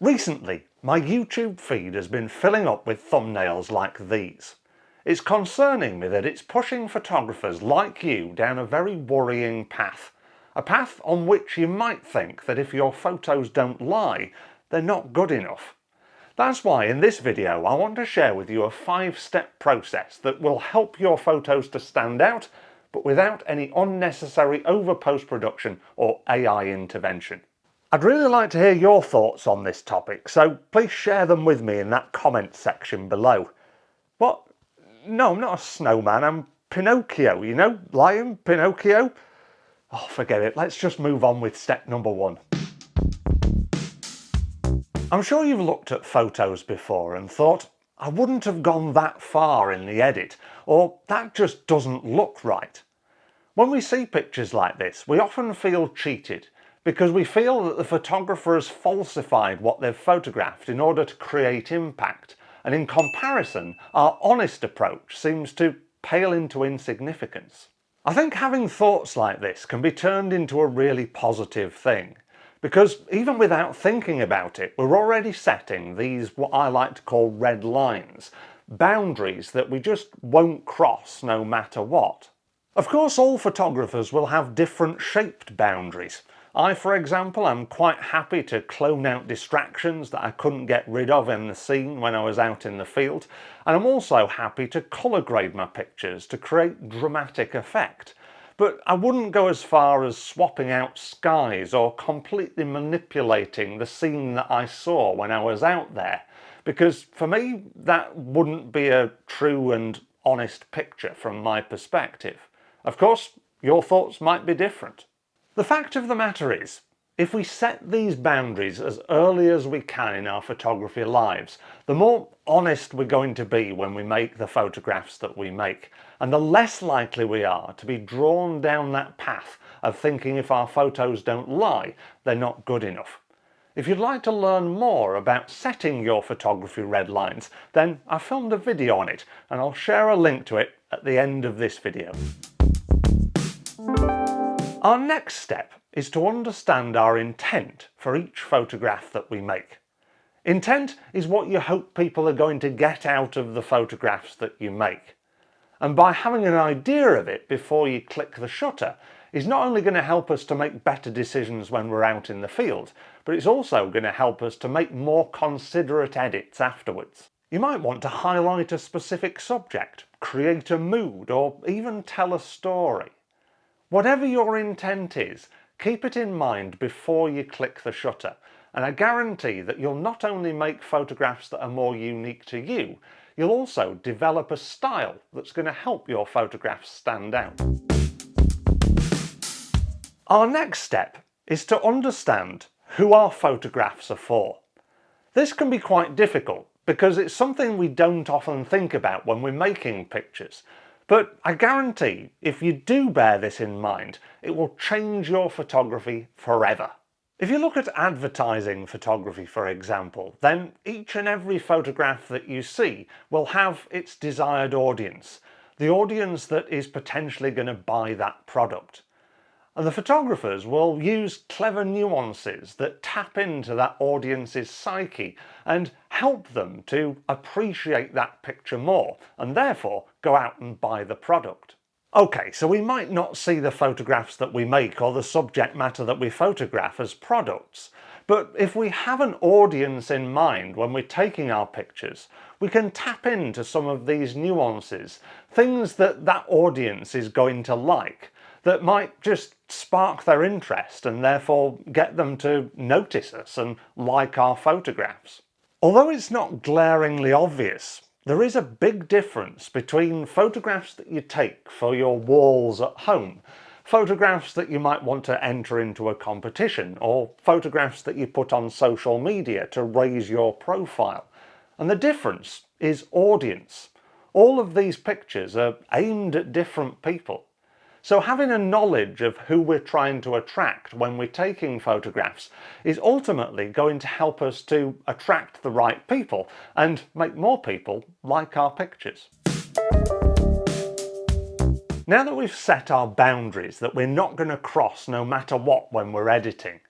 Recently, my YouTube feed has been filling up with thumbnails like these. It's concerning me that it's pushing photographers like you down a very worrying path. A path on which you might think that if your photos don't lie, they're not good enough. That's why in this video I want to share with you a 5-step process that will help your photos to stand out, but without any unnecessary over post-production or AI intervention. I'd really like to hear your thoughts on this topic, so please share them with me in that comment section below. What? No, I'm not a snowman, I'm Pinocchio, you know, lion Pinocchio. Oh, forget it, let's just move on with step number 1. I'm sure you've looked at photos before and thought, I wouldn't have gone that far in the edit, or that just doesn't look right. When we see pictures like this, we often feel cheated because we feel that the photographer has falsified what they've photographed in order to create impact, and in comparison, our honest approach seems to pale into insignificance. I think having thoughts like this can be turned into a really positive thing, because even without thinking about it, we're already setting these, what I like to call red lines, boundaries that we just won't cross no matter what. Of course, all photographers will have different shaped boundaries. I, for example, am quite happy to clone out distractions that I couldn't get rid of in the scene when I was out in the field, and I'm also happy to colour grade my pictures to create dramatic effect. But I wouldn't go as far as swapping out skies or completely manipulating the scene that I saw when I was out there, because for me that wouldn't be a true and honest picture from my perspective. Of course, your thoughts might be different. The fact of the matter is, if we set these boundaries as early as we can in our photography lives, the more honest we're going to be when we make the photographs that we make, and the less likely we are to be drawn down that path of thinking if our photos don't lie, they're not good enough. If you'd like to learn more about setting your photography red lines, then I filmed a video on it, and I'll share a link to it at the end of this video. Our next step is to understand our intent for each photograph that we make. Intent is what you hope people are going to get out of the photographs that you make. And by having an idea of it before you click the shutter is not only going to help us to make better decisions when we're out in the field, but it's also going to help us to make more considerate edits afterwards. You might want to highlight a specific subject, create a mood, or even tell a story. Whatever your intent is, keep it in mind before you click the shutter, and I guarantee that you'll not only make photographs that are more unique to you, you'll also develop a style that's going to help your photographs stand out. Our next step is to understand who our photographs are for. This can be quite difficult because it's something we don't often think about when we're making pictures. But I guarantee if you do bear this in mind, it will change your photography forever. If you look at advertising photography, for example, then each and every photograph that you see will have its desired audience, the audience that is potentially going to buy that product. And the photographers will use clever nuances that tap into that audience's psyche and help them to appreciate that picture more and therefore go out and buy the product. Okay, so we might not see the photographs that we make or the subject matter that we photograph as products, but if we have an audience in mind when we're taking our pictures, we can tap into some of these nuances, things that that audience is going to like, that might just spark their interest and therefore get them to notice us and like our photographs. Although it's not glaringly obvious, there is a big difference between photographs that you take for your walls at home, photographs that you might want to enter into a competition, or photographs that you put on social media to raise your profile. And the difference is audience. All of these pictures are aimed at different people. So having a knowledge of who we're trying to attract when we're taking photographs is ultimately going to help us to attract the right people and make more people like our pictures. Now that we've set our boundaries that we're not going to cross no matter what when we're editing,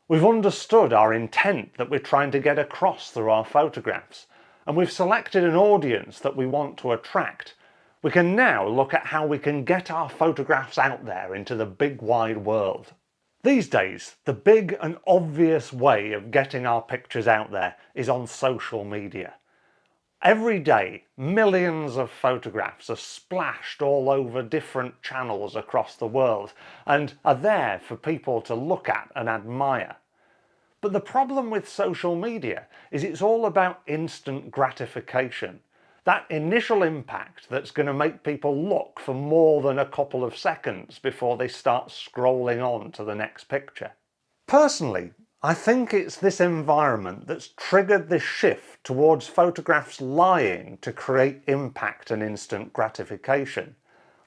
We've understood our intent that we're trying to get across through our photographs, and we've selected an audience that we want to attract. We can now look at how we can get our photographs out there into the big wide world. These days, the big and obvious way of getting our pictures out there is on social media. Every day, millions of photographs are splashed all over different channels across the world and are there for people to look at and admire. But the problem with social media is it's all about instant gratification. That initial impact that's going to make people look for more than a couple of seconds before they start scrolling on to the next picture. Personally, I think it's this environment that's triggered this shift towards photographs lying to create impact and instant gratification.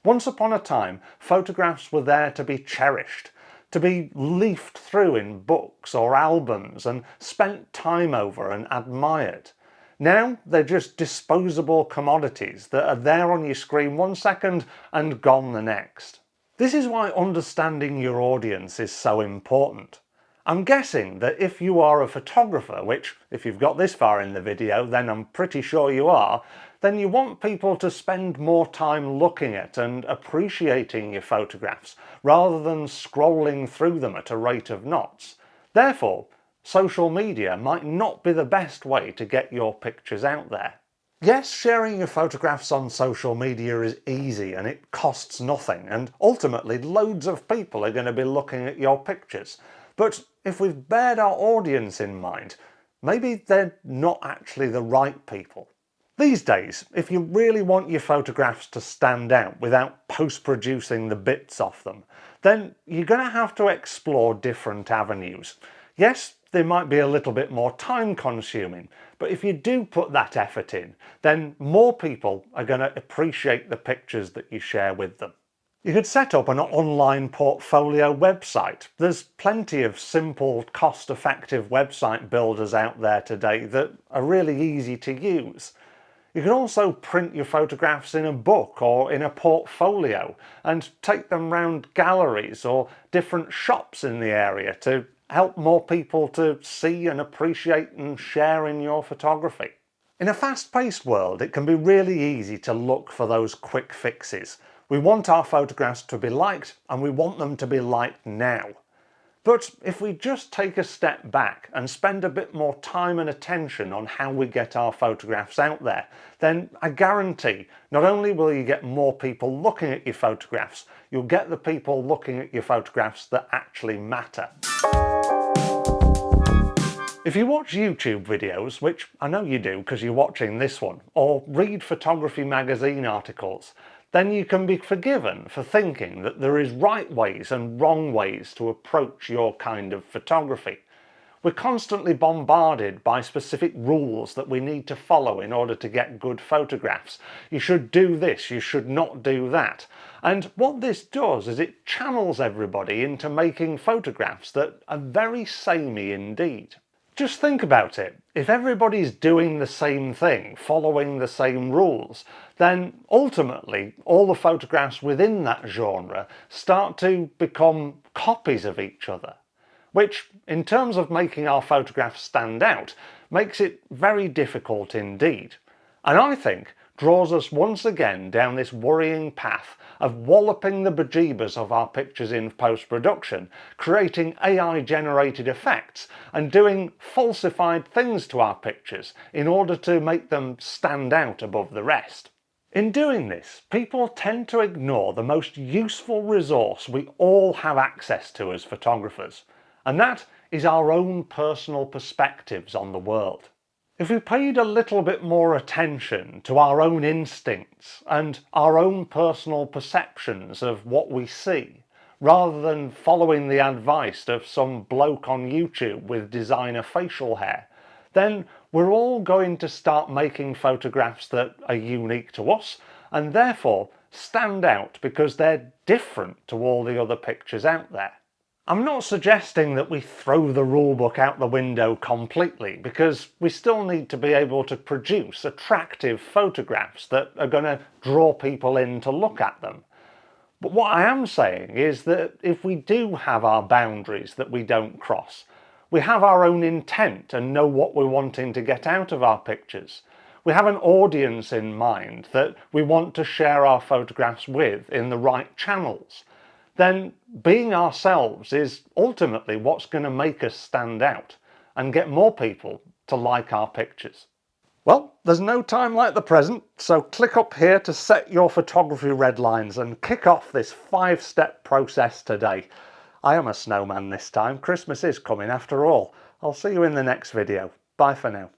Once upon a time, photographs were there to be cherished, to be leafed through in books or albums and spent time over and admired. Now they're just disposable commodities that are there on your screen 1 second and gone the next. This is why understanding your audience is so important. I'm guessing that if you are a photographer, which if you've got this far in the video then I'm pretty sure you are, then you want people to spend more time looking at and appreciating your photographs rather than scrolling through them at a rate of knots. Therefore, social media might not be the best way to get your pictures out there. Yes, sharing your photographs on social media is easy and it costs nothing, and ultimately loads of people are going to be looking at your pictures. But if we've bared our audience in mind, maybe they're not actually the right people. These days, if you really want your photographs to stand out without post-producing the bits off them, then you're going to have to explore different avenues. Yes, they might be a little bit more time consuming, but if you do put that effort in, then more people are going to appreciate the pictures that you share with them. You could set up an online portfolio website. There's plenty of simple, cost-effective website builders out there today that are really easy to use. You can also print your photographs in a book or in a portfolio and take them round galleries or different shops in the area to help more people to see and appreciate and share in your photography. In a fast-paced world, it can be really easy to look for those quick fixes. We want our photographs to be liked and we want them to be liked now. But if we just take a step back and spend a bit more time and attention on how we get our photographs out there, then I guarantee not only will you get more people looking at your photographs, you'll get the people looking at your photographs that actually matter. If you watch YouTube videos, which I know you do because you're watching this one, or read photography magazine articles, then you can be forgiven for thinking that there is right ways and wrong ways to approach your kind of photography. We're constantly bombarded by specific rules that we need to follow in order to get good photographs. You should do this, you should not do that. And what this does is it channels everybody into making photographs that are very samey indeed. Just think about it. If everybody's doing the same thing, following the same rules, then ultimately all the photographs within that genre start to become copies of each other, which, in terms of making our photographs stand out, makes it very difficult indeed. And I think draws us once again down this worrying path of walloping the bejeebers of our pictures in post-production, creating AI-generated effects and doing falsified things to our pictures in order to make them stand out above the rest. In doing this, people tend to ignore the most useful resource we all have access to as photographers, and that is our own personal perspectives on the world. If we paid a little bit more attention to our own instincts and our own personal perceptions of what we see, rather than following the advice of some bloke on YouTube with designer facial hair, then we're all going to start making photographs that are unique to us and therefore stand out because they're different to all the other pictures out there. I'm not suggesting that we throw the rulebook out the window completely, because we still need to be able to produce attractive photographs that are going to draw people in to look at them. But what I am saying is that if we do have our boundaries that we don't cross, We have our own intent and know what we're wanting to get out of our pictures. We have an audience in mind that we want to share our photographs with in the right channels. Then being ourselves is ultimately what's going to make us stand out and get more people to like our pictures. Well, there's no time like the present, so click up here to set your photography red lines and kick off this 5-step process today. I am a snowman this time. Christmas is coming after all. I'll see you in the next video. Bye for now.